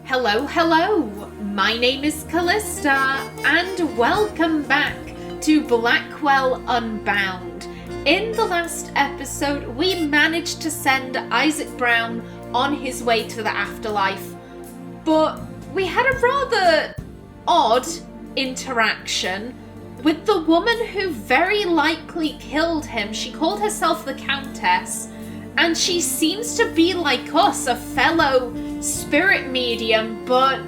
Hello, hello! My name is Callista, and welcome back to Blackwell Unbound. In the last episode, we managed to send Isaac Brown on his way to the afterlife, but we had a rather odd interaction with the woman who very likely killed him. She called herself the Countess, and she seems to be like us, a fellow spirit medium, but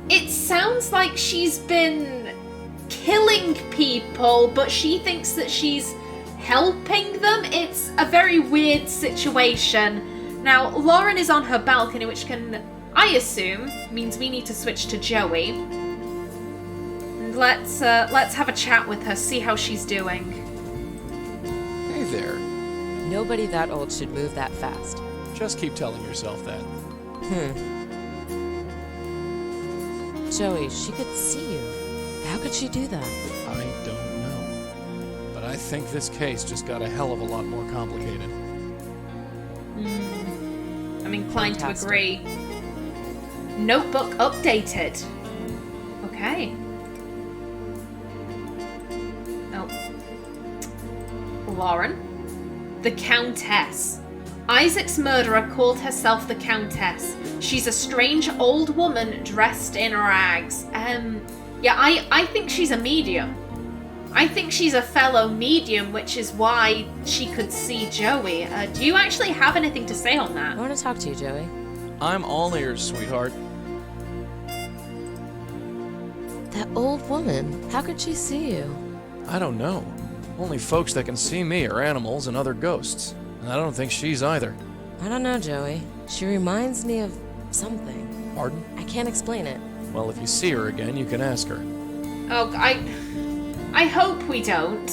it sounds like she's been killing people, but she thinks that she's helping them. It's a very weird situation. Now, Lauren is on her balcony, which can, I assume, means we need to switch to Joey. And let's have a chat with her, see how she's doing. Hey there. Nobody that old should move that fast. Just keep telling yourself that. Joey, she could see you. How could she do that? I don't know. But I think this case just got a hell of a lot more complicated. I'm inclined Fantastic. to agree. Notebook updated. Okay. Oh. Lauren. The Countess. Isaac's murderer called herself the Countess. She's a strange old woman dressed in rags. Yeah, I think she's a medium. I think she's a fellow medium, which is why she could see Joey. Do you actually have anything to say on that? I want to talk to you, Joey. I'm all ears, sweetheart. That old woman, how could she see you? I don't know. Only folks that can see me are animals and other ghosts. And I don't think she's either. I don't know, Joey. She reminds me of something. Pardon? I can't explain it. Well, if you see her again, you can ask her. Oh, I hope we don't.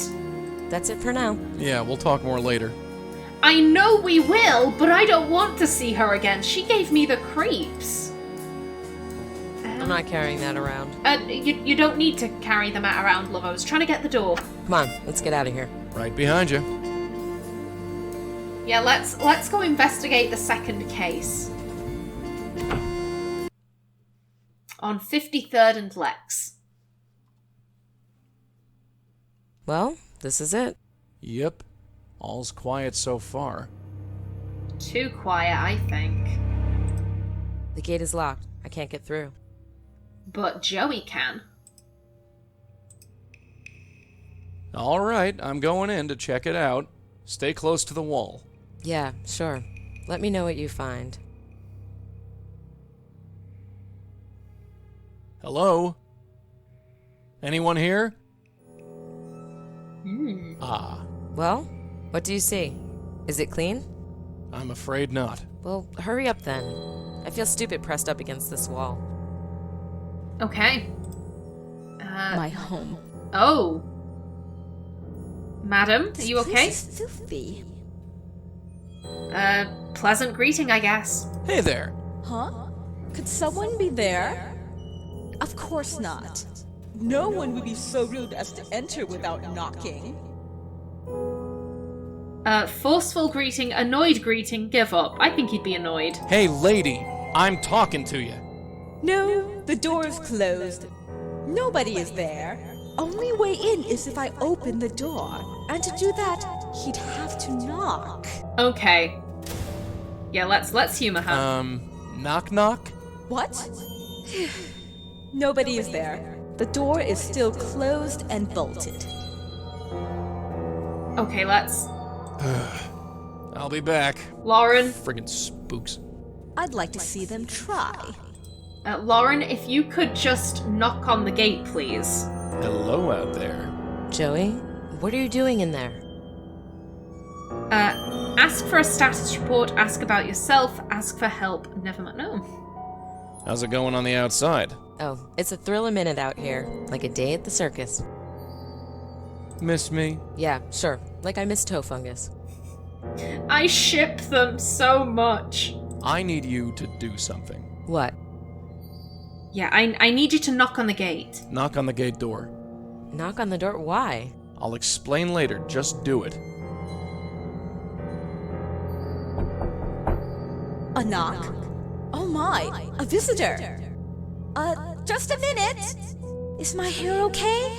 That's it for now. Yeah, we'll talk more later. I know we will, but I don't want to see her again. She gave me the creeps. I'm not carrying that around. You don't need to carry them out around, love. I was trying to get the door. Come on, let's get out of here. Right behind you. Yeah, let's go investigate the second case. On 53rd and Lex. Well, this is it. Yep. All's quiet so far. Too quiet, I think. The gate is locked. I can't get through. But Joey can. All right, I'm going in to check it out. Stay close to the wall. Yeah, sure. Let me know what you find. Hello? Anyone here? Ah, Well, what do you see? Is it clean? I'm afraid not. Well, hurry up then. I feel stupid pressed up against this wall. Okay. My home. Oh. Madam, are you okay? This is filthy. Pleasant greeting, I guess. Hey there. Huh? Could someone be there? Of course not. No one would be so rude as to enter without knocking. Forceful greeting, annoyed greeting, give up. I think he'd be annoyed. Hey, lady. I'm talking to you. No, the door is closed. Nobody is there. Only way in is if I open the door. And to do that, he'd have to knock. Okay. Yeah, let's humor her. Knock knock? What? Nobody is there. The door is still closed and bolted. Okay, let's... I'll be back. Lauren, Friggin' spooks. I'd like to see them try. Lauren, if you could just knock on the gate, please. Hello out there. Joey, what are you doing in there? Ask for a status report, ask about yourself, ask for help. Never mind. No. How's it going on the outside? Oh, it's a thrill a minute out here, like a day at the circus. Miss me? Yeah, sure, like I miss toe fungus. I ship them so much. I need you to do something. What? Yeah, I need you to knock on the gate. Knock on the gate door. Knock on the door? Why? I'll explain later. Just do it. A knock? Oh my, a visitor. Just a minute. Is my hair okay?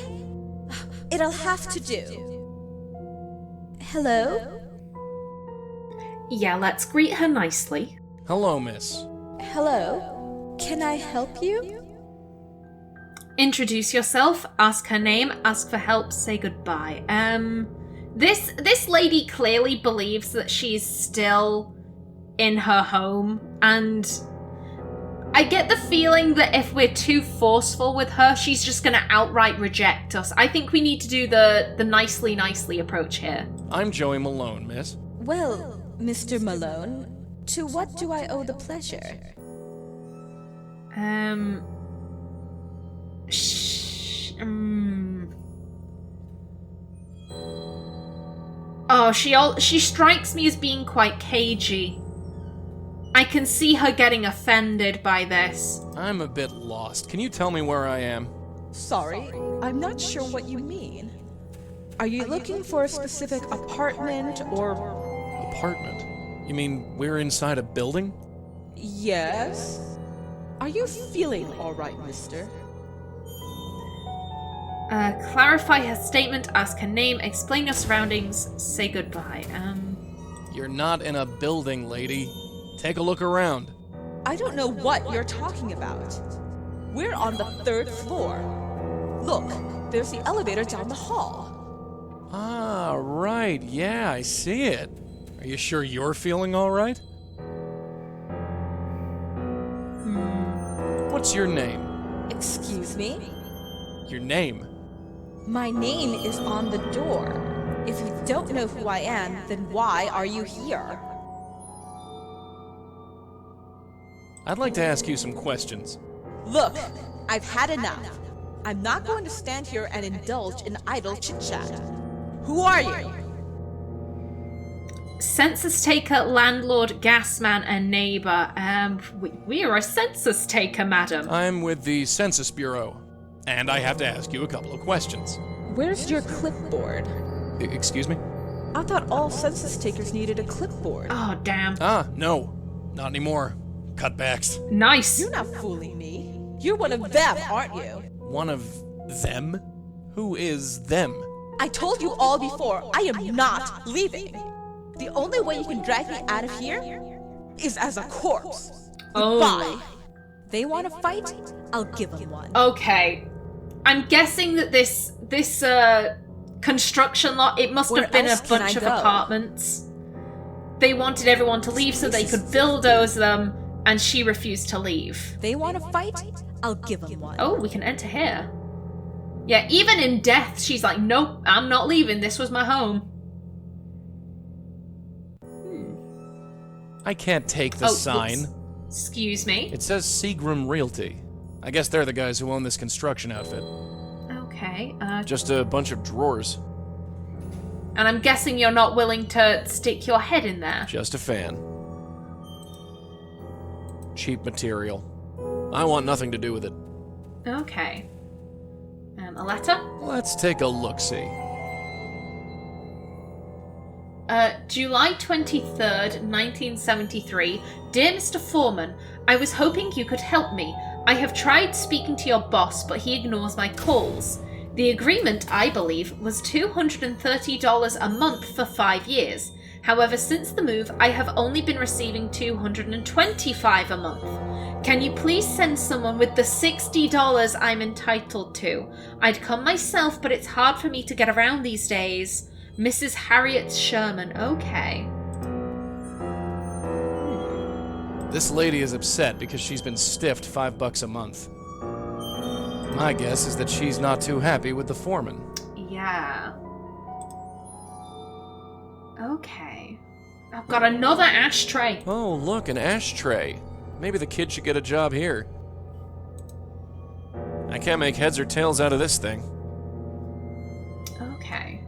It'll have to do. Hello? Yeah, let's greet her nicely. Hello, miss. Hello? Can I help you? Introduce yourself, ask her name, ask for help, say goodbye. This lady clearly believes that she's still in her home, and I get the feeling that if we're too forceful with her, she's just gonna outright reject us. I think we need to do the nicely approach here. I'm Joey Malone, miss. Well, Mr. Malone, to what do I owe the pleasure? Oh, she strikes me as being quite cagey. I can see her getting offended by this. I'm a bit lost. Can you tell me where I am? Sorry, I'm not sure what you mean. Are you looking for a specific apartment or... Apartment? You mean we're inside a building? Yes? Are you feeling alright, mister? Clarify her statement, ask her name, explain your surroundings, say goodbye. You're not in a building, lady. Take a look around. I don't know what you're talking about. We're on the 3rd floor. Look, there's the elevator down the hall. Ah, right. Yeah, I see it. Are you sure you're feeling all right? What's your name? Excuse me? Your name? My name is on the door. If you don't know who I am, then why are you here? I'd like to ask you some questions. Look, I've had enough. I'm not going to stand here and indulge in idle chit-chat. Who are you? Census taker, landlord, gas man, and neighbor. We are a census taker, madam. I'm with the Census Bureau, and I have to ask you a couple of questions. Where's your clipboard? Excuse me? I thought all census takers needed a clipboard. Oh, damn. Ah, no. Not anymore. Cutbacks. Nice. You're not fooling me. You're one of them, aren't you? One of them? Who is them? I told you all before, I am not leaving. The only way you can drag me out of here is as a corpse. Oh. Goodbye. They want to fight? I'll give them one. Okay. I'm guessing that this construction lot, it must Where have been a else can bunch I of go? apartments. They wanted everyone to leave so they could bulldoze them, and she refused to leave. They want to fight? I'll give them one. Oh, we can enter here. Yeah, even in death, she's like, nope, I'm not leaving. This was my home. I can't take the sign. Whoops. Excuse me. It says Seagram Realty. I guess they're the guys who own this construction outfit. Okay. Just a bunch of drawers. And I'm guessing you're not willing to stick your head in there. Just a fan. Cheap material. I want nothing to do with it. Okay. A letter? Let's take a look-see. July 23rd, 1973. Dear Mr. Foreman, I was hoping you could help me. I have tried speaking to your boss, but he ignores my calls. The agreement, I believe, was $230 a month for 5 years. However, since the move, I have only been receiving $225 a month. Can you please send someone with the $60 I'm entitled to? I'd come myself, but it's hard for me to get around these days. Mrs. Harriet Sherman. Okay. This lady is upset because she's been stiffed $5 a month. My guess is that she's not too happy with the foreman. Yeah. Okay. I've got another ashtray. Oh, look, an ashtray. Maybe the kid should get a job here. I can't make heads or tails out of this thing. Okay.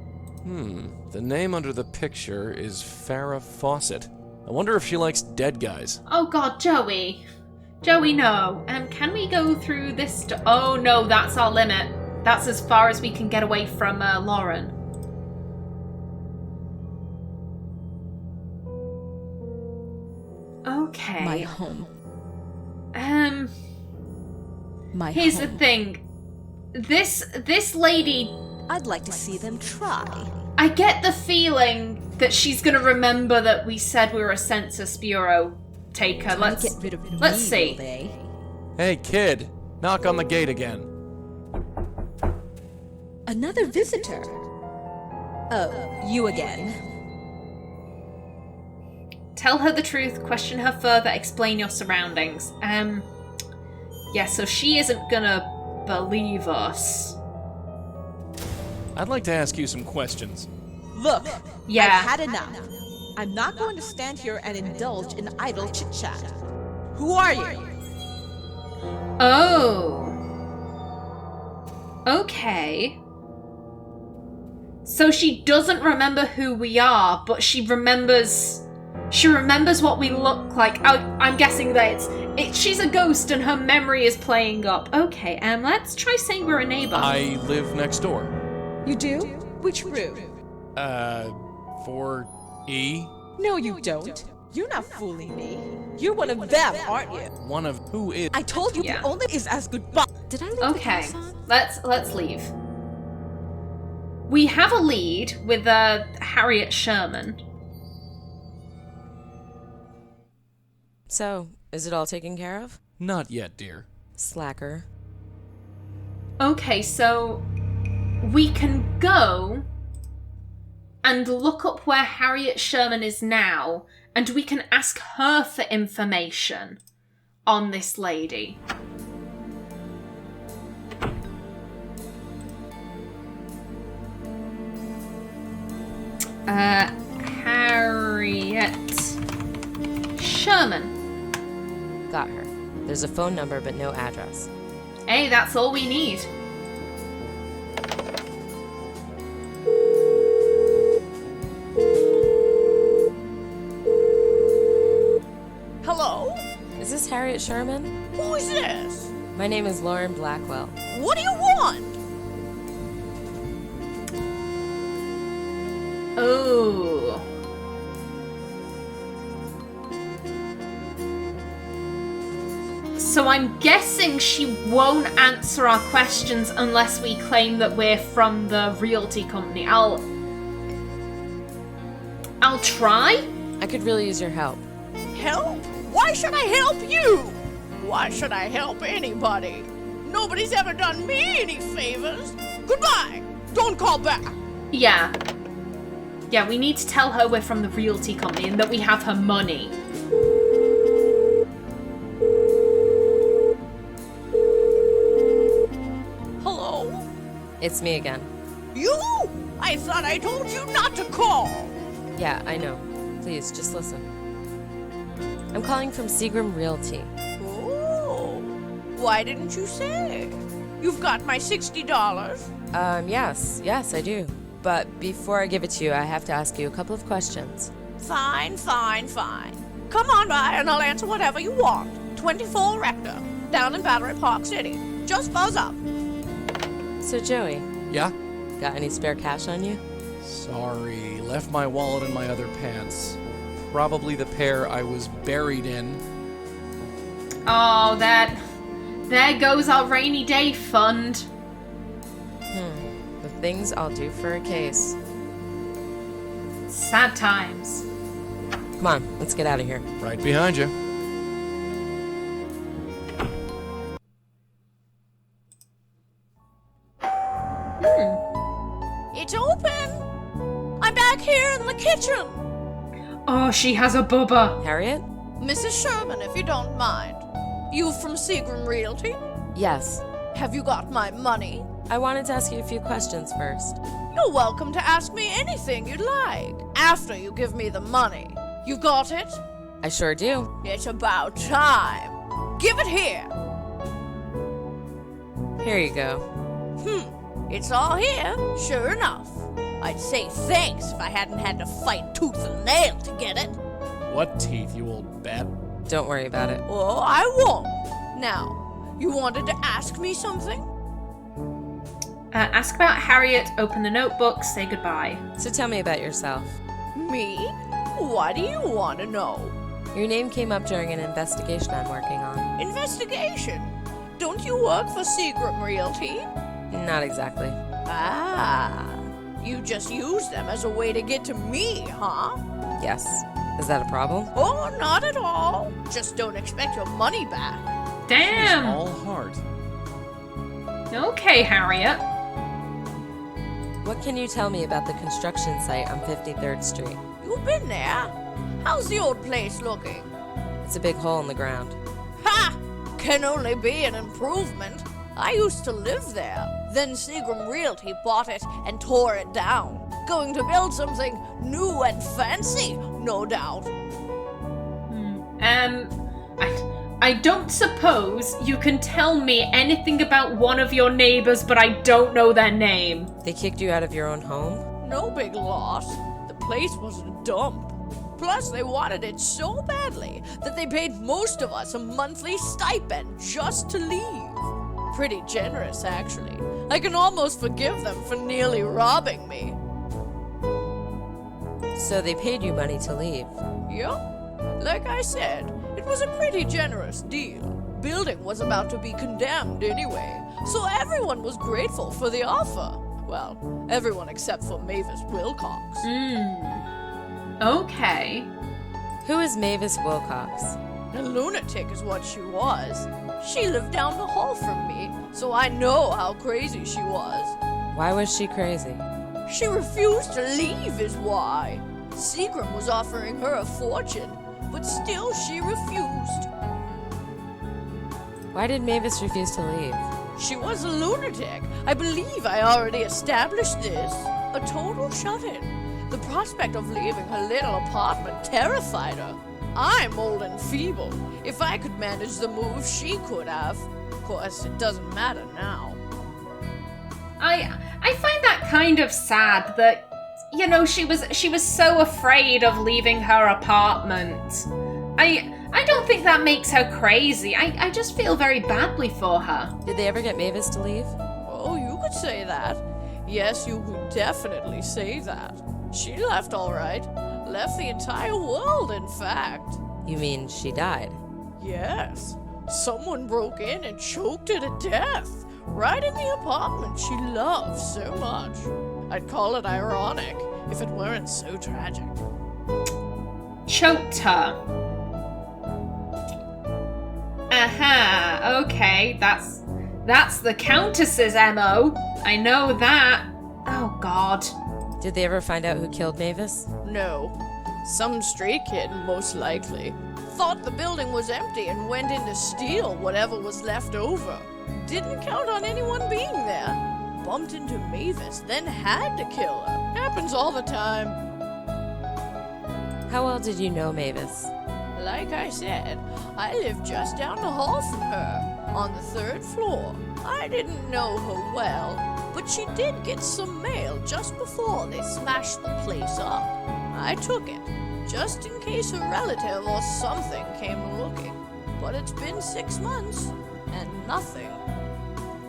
The name under the picture is Farrah Fawcett. I wonder if she likes dead guys. Oh god, Joey. Joey, no. Can we go through this oh no, that's our limit. That's as far as we can get away from Lauren. Okay. My home. My Here's the home. thing. This lady, I'd like to see them try. I get the feeling that she's gonna remember that we said we were a Census Bureau taker. Time to get rid of let's me, see. will they? Hey, kid. Knock on the gate again. Another visitor. Oh, you again. Tell her the truth, question her further, explain your surroundings. Yeah, so she isn't gonna believe us. I'd like to ask you some questions. Look, Yeah. I've had enough. I'm not going to stand here and indulge in idle chit-chat. Who are you? Oh. Okay. So she doesn't remember who we are, but she remembers what we look like. I'm guessing that she's a ghost and her memory is playing up. Okay, let's try saying we're a neighbor. I live next door. You do? Which room? 4E? No, you don't. You're not fooling me. You're one of them, aren't you? One of who is? I told you Yeah. the only is as goodbye. Did I leave the Okay, gas on? let's leave. We have a lead with Harriet Sherman. So, is it all taken care of? Not yet, dear. Slacker. Okay, so we can go and look up where Harriet Sherman is now, and we can ask her for information on this lady. Harriet Sherman. Got her. There's a phone number, but no address. Hey, that's all we need. Hello? Is this Harriet Sherman? Who is this? My name is Lauren Blackwell. What do you want? Oh. So I'm guessing she won't answer our questions unless we claim that we're from the realty company. I'll try. I could really use your help. Help? Why should I help you? Why should I help anybody? Nobody's ever done me any favors. Goodbye. Don't call back. Yeah. Yeah, we need to tell her we're from the realty company and that we have her money. Hello? It's me again. You? I thought I told you not to call. Yeah, I know. Please, just listen. I'm calling from Seagram Realty. Oh. Why didn't you say? You've got my $60. Yes, I do. But before I give it to you, I have to ask you a couple of questions. Fine. Come on by and I'll answer whatever you want. 24 Rector, down in Battery Park City. Just buzz up. So, Joey, Yeah? got any spare cash on you? Sorry, left my wallet in my other pants. Probably the pair I was buried in. Oh, there goes our rainy day fund. The things I'll do for a case. Sad times. Come on, let's get out of here. Right behind you. It's open. I'm back here in the kitchen. Oh, she has a bubba. Harriet? Mrs. Sherman, if you don't mind. You from Seagram Realty? Yes. Have you got my money? I wanted to ask you a few questions first. You're welcome to ask me anything you'd like after you give me the money. You got it? I sure do. It's about time. Give it here. Here you go. It's all here, sure enough. I'd say thanks if I hadn't had to fight tooth and nail to get it. What teeth, you old bat? Don't worry about it. Oh, I won't. Now, you wanted to ask me something? Ask about Harriet, open the notebook, say goodbye. So tell me about yourself. Me? What do you want to know? Your name came up during an investigation I'm working on. Investigation? don't you work for Seagram Realty? Not exactly. Ah, you just use them as a way to get to me, huh? Yes. Is that a problem? Oh, not at all. Just don't expect your money back. Damn. All heart. Okay, Harriet. What can you tell me about the construction site on 53rd Street? You've been there. How's the old place looking? It's a big hole in the ground. Ha! Can only be an improvement. I used to live there. Then Seagram Realty bought it and tore it down. Going to build something new and fancy, no doubt. I don't suppose you can tell me anything about one of your neighbors, but I don't know their name. They kicked you out of your own home? No big loss. The place was a dump. Plus, they wanted it so badly that they paid most of us a monthly stipend just to leave. Pretty generous, actually. I can almost forgive them for nearly robbing me. So they paid you money to leave. Yup. Like I said, it was a pretty generous deal. Building was about to be condemned anyway, so everyone was grateful for the offer. Well, everyone except for Mavis Wilcox. Okay. Who is Mavis Wilcox? A lunatic is what she was. She lived down the hall from me, so I know how crazy she was. Why was she crazy? She refused to leave is why. Seagram was offering her a fortune, but still she refused. Why did Mavis refuse to leave? She was a lunatic. I believe I already established this. A total shut-in. The prospect of leaving her little apartment terrified her. I'm old and feeble. If I could manage the move, she could have. Of course, it doesn't matter now. I find that kind of sad that, you know, she was so afraid of leaving her apartment. I don't think that makes her crazy. I just feel very badly for her. Did they ever get Mavis to leave? Oh, you could say that. Yes, you could definitely say that. She left all right. Left the entire world, in fact. You mean she died? Yes. Someone broke in and choked her to death. Right in the apartment she loved so much. I'd call it ironic if it weren't so tragic. Choked her. Aha, okay, that's the Countess's MO. I know that. Oh, God. Did they ever find out who killed Mavis? No. Some stray kid, most likely. Thought the building was empty and went in to steal whatever was left over. Didn't count on anyone being there. Bumped into Mavis, then had to kill her. Happens all the time. How well did you know Mavis? Like I said, I lived just down the hall from her, on the 3rd floor. I didn't know her well, but she did get some mail just before they smashed the place up. I took it, just in case a relative or something came looking. But it's been 6 months, and nothing.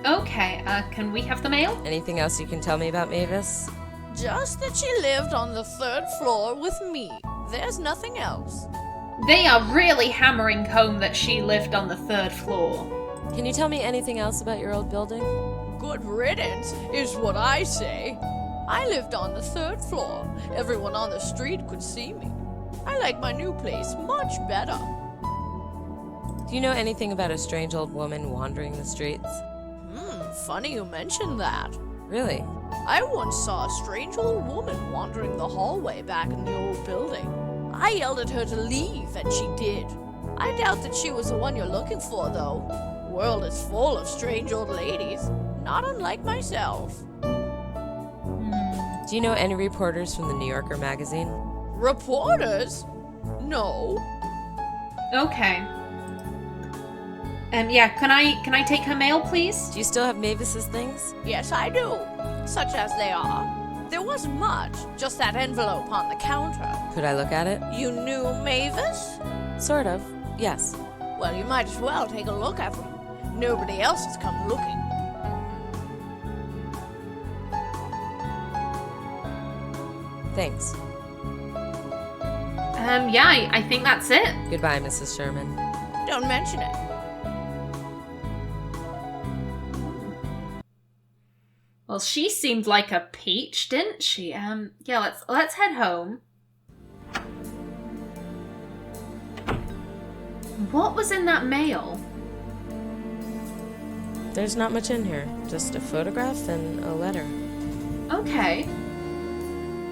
Okay, can we have the mail? Anything else you can tell me about Mavis? Just that she lived on the 3rd floor with me. There's nothing else. They are really hammering home that she lived on the 3rd floor. Can you tell me anything else about your old building? Good riddance is what I say. I lived on the 3rd floor. Everyone on the street could see me. I like my new place much better. Do you know anything about a strange old woman wandering the streets? Funny you mention that. Really? I once saw a strange old woman wandering the hallway back in the old building. I yelled at her to leave, and she did. I doubt that she was the one you're looking for, though. The world is full of strange old ladies, not unlike myself. Do you know any reporters from the New Yorker magazine? Reporters? No. Okay. Yeah, can I take her mail, please? Do you still have Mavis's things? Yes, I do. Such as they are. There wasn't much, just that envelope on the counter. Could I look at it? You knew Mavis? Sort of, yes. Well, you might as well take a look at them. Nobody else has come looking. Thanks. Yeah, I think that's it. Goodbye, Mrs. Sherman. Don't mention it. Well, she seemed like a peach, didn't she? Yeah, let's head home. What was in that mail? There's not much in here. Just a photograph and a letter. Okay.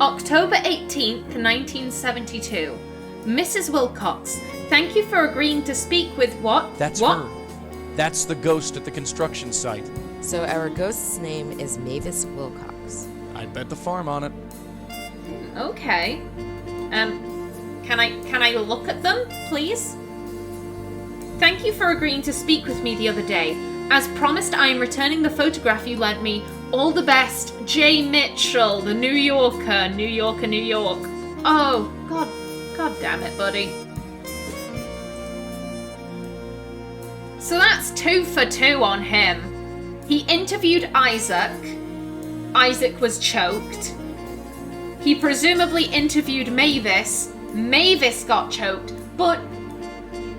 October 18th, 1972. Mrs. Wilcox, thank you for agreeing to speak with what? That's what? her. That's the ghost at the construction site. So our ghost's name is Mavis Wilcox. I'd bet the farm on it. Okay. Can I look at them, please? Thank you for agreeing to speak with me the other day. As promised, I am returning the photograph you lent me. All the best, J. Mitchell, the New Yorker, New Yorker, New York. Oh, God damn it, buddy. So that's 2 for 2 on him. He interviewed Isaac. Isaac was choked. He presumably interviewed Mavis. Mavis got choked. But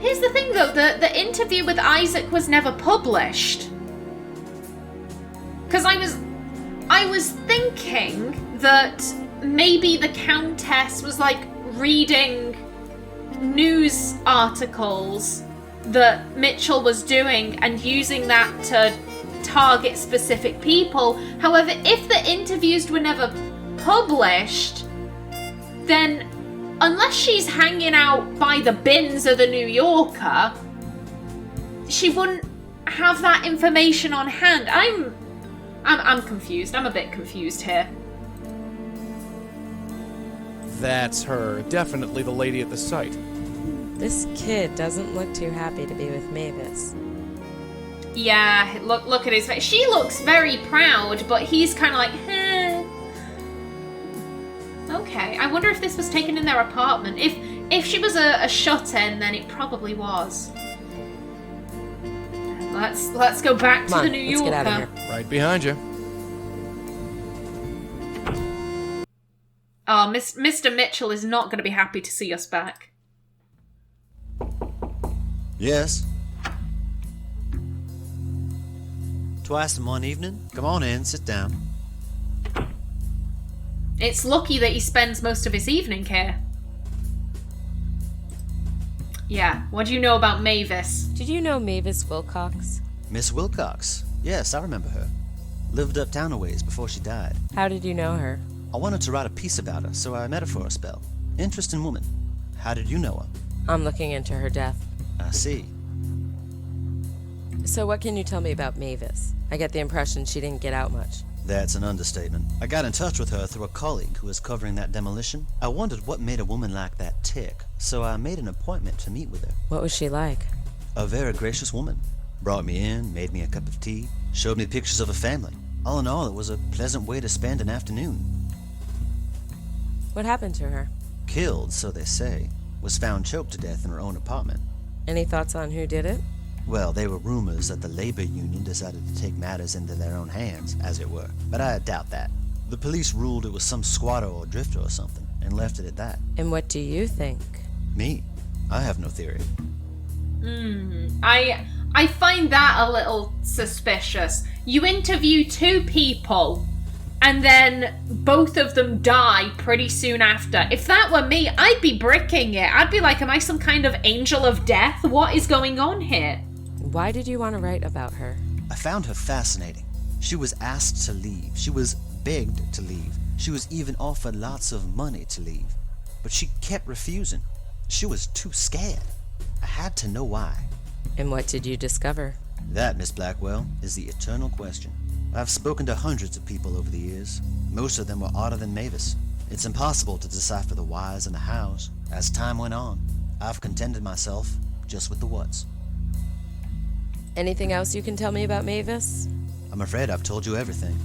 here's the thing though, the interview with Isaac was never published. Because I was thinking that maybe the Countess was like reading news articles that Mitchell was doing and using that to target specific people. However, if the interviews were never published, then unless she's hanging out by the bins of the New Yorker, she wouldn't have that information on hand. I'm confused. I'm a bit confused here. That's her. Definitely the lady at the site. This kid doesn't look too happy to be with Mavis. Yeah, look at his face. She looks very proud, but he's kind of like, eh. Okay, I wonder if this was taken in their apartment. If she was a shut-in, then it probably was. Let's go back to the New Yorker. Let's get out of here. Right behind you. Oh, Mr. Mitchell is not going to be happy to see us back. Yes. Twice in one evening? Come on in, sit down. It's lucky that he spends most of his evening here. Yeah, what do you know about Mavis? Did you know Mavis Wilcox? Miss Wilcox. Yes, I remember her. Lived uptown a ways before she died. How did you know her? I wanted to write a piece about her, so I met her for a spell. Interesting woman. How did you know her? I'm looking into her death. I see. So what can you tell me about Mavis? I get the impression she didn't get out much. That's an understatement. I got in touch with her through a colleague who was covering that demolition. I wondered what made a woman like that tick, so I made an appointment to meet with her. What was she like? A very gracious woman. Brought me in, made me a cup of tea, showed me pictures of her family. All in all, it was a pleasant way to spend an afternoon. What happened to her? Killed, so they say. Was found choked to death in her own apartment. Any thoughts on who did it? Well, there were rumors that the labor union decided to take matters into their own hands, as it were. But I doubt that. The police ruled it was some squatter or drifter or something, and left it at that. And what do you think? Me? I have no theory. I find that a little suspicious. You interview 2 people, and then both of them die pretty soon after. If that were me, I'd be bricking it. I'd be like, am I some kind of angel of death? What is going on here? Why did you want to write about her? I found her fascinating. She was asked to leave. She was begged to leave. She was even offered lots of money to leave. But she kept refusing. She was too scared. I had to know why. And what did you discover? That, Miss Blackwell, is the eternal question. I've spoken to hundreds of people over the years. Most of them were odder than Mavis. It's impossible to decipher the whys and the hows. As time went on, I've contented myself just with the whats. Anything else you can tell me about Mavis? I'm afraid I've told you everything.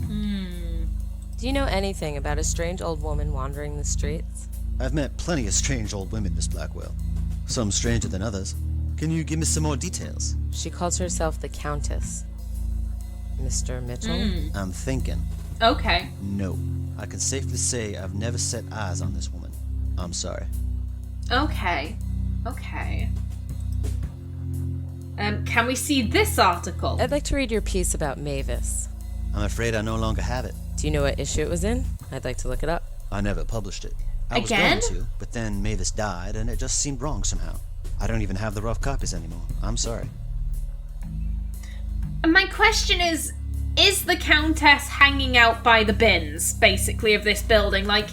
Do you know anything about a strange old woman wandering the streets? I've met plenty of strange old women, Miss Blackwell. Some stranger than others. Can you give me some more details? She calls herself the Countess. Mr. Mitchell? I'm thinking. Okay. No. I can safely say I've never set eyes on this woman. I'm sorry. Okay. Can we see this article? I'd like to read your piece about Mavis. I'm afraid I no longer have it. Do you know what issue it was in? I'd like to look it up. I never published it. I was Again? going to, but then Mavis died, and it just seemed wrong somehow. I don't even have the rough copies anymore. I'm sorry. My question is the Countess hanging out by the bins, basically, of this building? Like,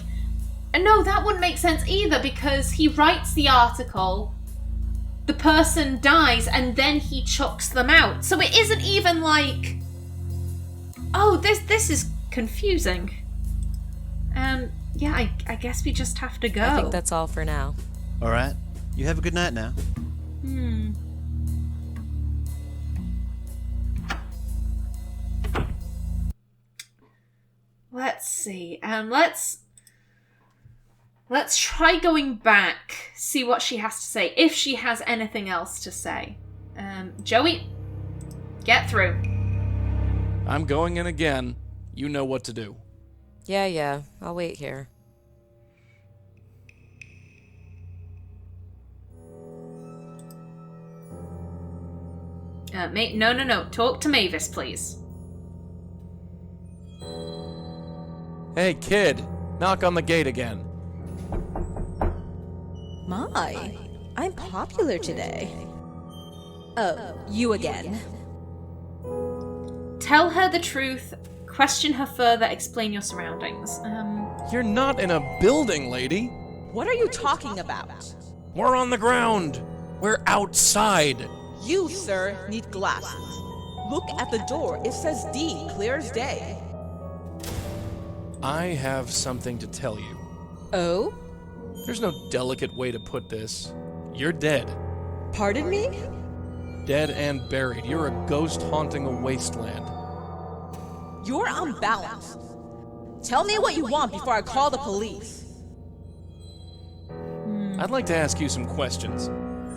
no, that wouldn't make sense either, because he writes the article, the person dies, and then he chucks them out. So it isn't even like... Oh, this is confusing. Yeah, I guess we just have to go. I think that's all for now. All right. You have a good night now. Let's see. Let's try going back, see what she has to say, if she has anything else to say. Joey, get through. I'm going in again. You know what to do. Yeah, I'll wait here. No. Talk to Mavis, please. Hey, kid. Knock on the gate again. My, I'm popular today. Oh, you again. Tell her the truth, question her further, explain your surroundings. You're not in a building, lady. What are you talking about? We're on the ground. We're outside. You, sir, need glasses. Look at the door. It says D, clear as day. I have something to tell you. Oh? There's no delicate way to put this. You're dead. Pardon me? Dead and buried. You're a ghost haunting a wasteland. You're unbalanced. Tell me what you want before I call the police. I'd like to ask you some questions.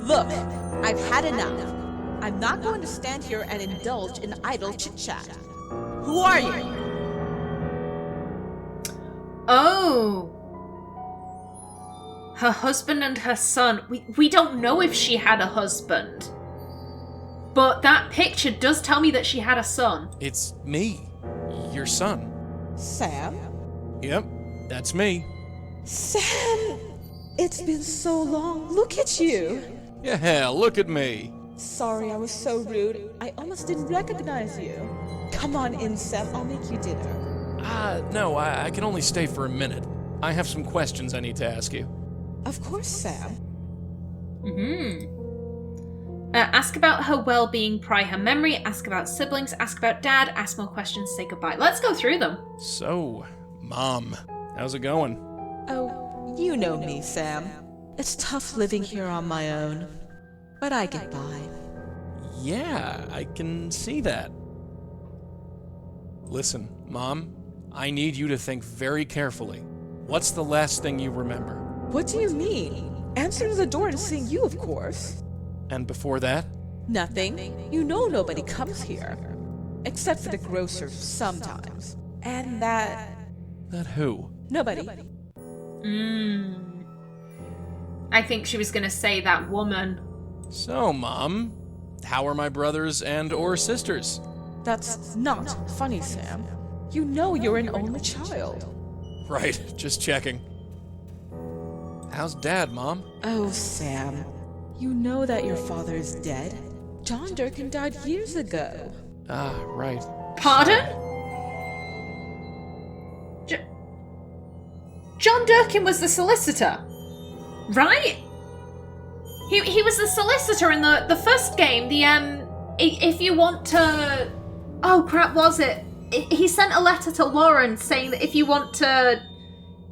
Look, I've had enough. I'm not going to stand here and indulge in idle chit-chat. Who are you? Oh. Her husband and her son. We don't know if she had a husband. But that picture does tell me that she had a son. It's me. Your son. Sam? Yep, that's me. Sam! It's been so long. Look at you. Yeah, look at me. Sorry I was so rude. I almost didn't recognize you. Come on in, Sam. I'll make you dinner. No, I can only stay for a minute. I have some questions I need to ask you. Of course, Sam. Ask about her well-being, pry her memory, ask about siblings, ask about dad, ask more questions, say goodbye. Let's go through them. So, Mom, how's it going? Oh, you know me, Sam. It's tough living here on my own. But I get by. Yeah, I can see that. Listen, Mom, I need you to think very carefully. What's the last thing you remember? What do you mean? Answering the door and seeing you, of course. And before that? Nothing. You know nobody comes here. Except for the grocer sometimes. And that... That who? Nobody. I think she was gonna say that woman. So, Mom, how are my brothers and or sisters? That's not funny, Sam. You know you're an only child. Right, just checking. How's Dad, Mom? Oh, Sam. You know that your father is dead? John Durkin died years ago. Ah, right. Pardon? John Durkin was the solicitor, right? He was the solicitor in the first game. If you want to... Oh, crap, was it? He sent a letter to Lauren saying that if you want to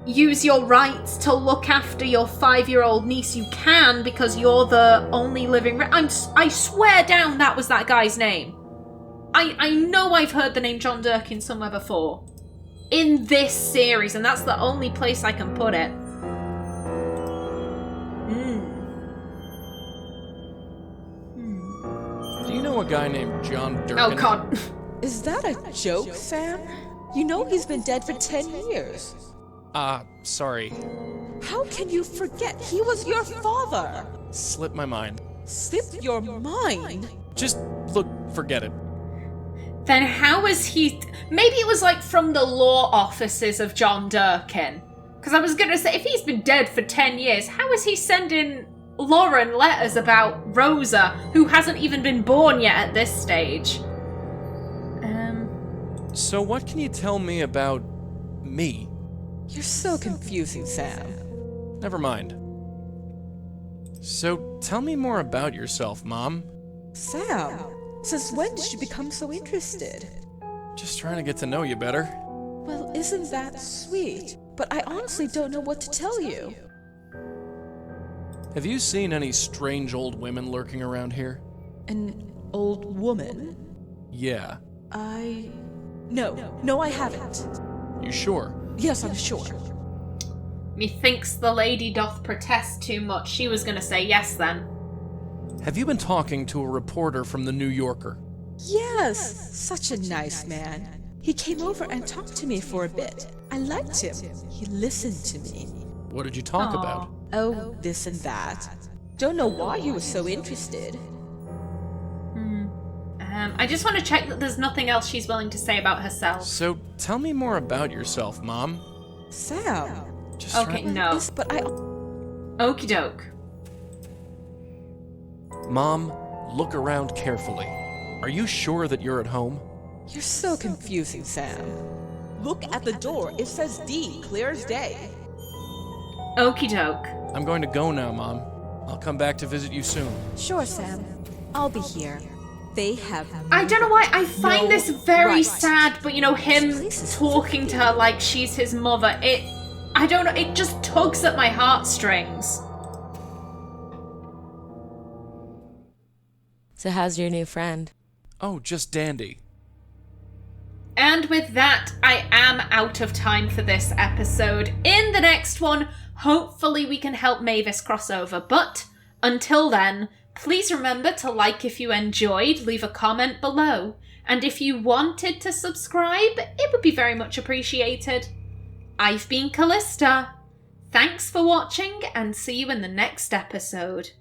use your rights to look after your 5-year-old niece, you can, because you're the only living... I swear down that was that guy's name. I know I've heard the name John Durkin somewhere before. In this series, and that's the only place I can put it. Do you know a guy named John Durkin? Oh, God. Is that a joke, Sam? You know he's been dead for 10 years. Sorry. How can you forget? He was your father. Slipped my mind. Slipped your mind? Just, look, forget it. then how is he... Maybe it was like from the law offices of John Durkin. Because I was going to say, if he's been dead for 10 years, how is he sending Lauren letters about Rosa, who hasn't even been born yet at this stage? So what can you tell me about me? You're so confusing, Sam. Never mind. So tell me more about yourself, Mom. Sam, since when did you become so interested? Just trying to get to know you better. Well, isn't that sweet? But I honestly don't know what to tell you. Have you seen any strange old women lurking around here? An old woman? Yeah. No, I haven't. You sure? Yes, I'm sure. Methinks the lady doth protest too much. She was going to say yes then. Have you been talking to a reporter from the New Yorker? Yes, such a nice man. He came over and talked to me for a bit. I liked him. He listened to me. What did you talk Aw. about? Oh, this and that. Don't know why he was so interested. I just want to check that there's nothing else she's willing to say about herself. So tell me more about yourself, Mom. Sam. Just Okay, no. Yes, but I... Okie doke. Mom, look around carefully. Are you sure that you're at home? You're so confusing, Sam. Look at the door. It says D, clear as day. Okie doke. I'm going to go now, Mom. I'll come back to visit you soon. Sure, Sam. I'll be here. They have... I don't know why I find No this very right. sad, but you know, him This place is talking to her like she's his mother, I don't know, it just tugs at my heartstrings. So how's your new friend? Oh, just dandy. And with that, I am out of time for this episode. In the next one, hopefully we can help Mavis cross over. But until then, please remember to like if you enjoyed, leave a comment below. And if you wanted to subscribe, it would be very much appreciated. I've been Kallista. Thanks for watching and see you in the next episode.